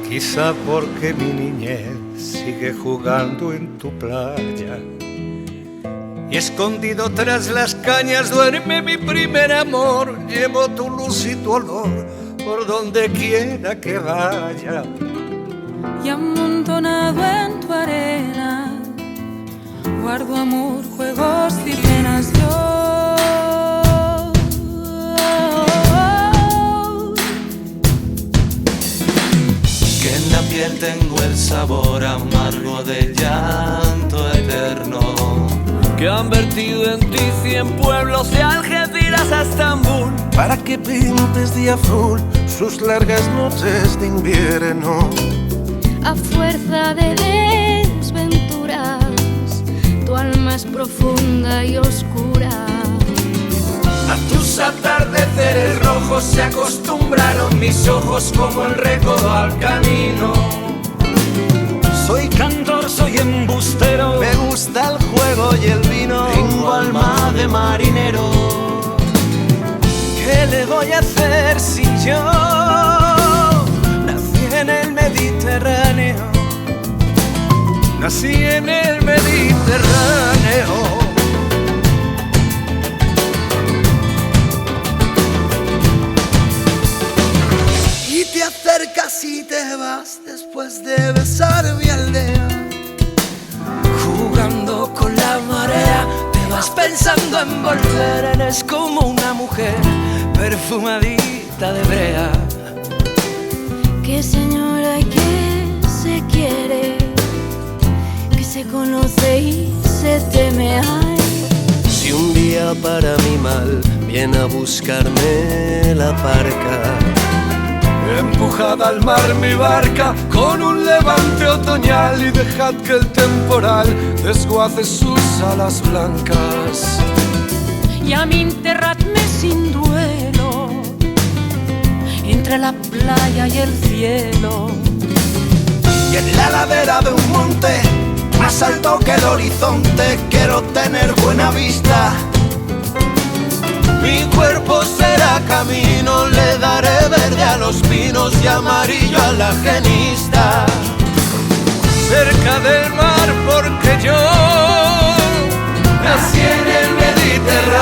Quizá porque mi niñez sigue jugando en tu playa y escondido tras las cañas duerme mi primer amor. Llevo tu luz y tu olor por donde quiera que vaya. Y amontonado en tu arena guardo amor, juegos y penas yo. Que en la piel tengo el sabor amargo de llanto eterno. Que han vertido en ti 100 pueblos de Algeciras a Estambul, para que pintes de azul sus largas noches de invierno. A fuerza de desventuras, tu alma es profunda y oscura. A tus atardeceres rojos se acostumbraron mis ojos como el recodo al camino. soy cantor, soy embustero, Me gusta el juego y el vino. Tengo alma de marinero. ¿qué le voy a hacer si yo nací en el Mediterráneo? Nací en el Mediterráneo. Y te acercas y te vas después de besar mi aldea. Jugando con la marea, te vas pensando en volver. Eres como una mujer perfumadita de brea. Que señora y que se quiere, que se conoce y se teme. Ay, Si un día para mi mal viene a buscarme la parca, Empujad al mar mi barca con un levante otoñal y dejad que el temporal desguace sus alas blancas. Y a mí enterradme sin duelo entre la playa y el cielo. Y en la ladera de un monte más alto que el horizonte quiero tener buena vista. mi cuerpo será camino, le daré verde a los pinos y amarillo a la genista. Cerca del mar porque yo nací en el Mediterráneo.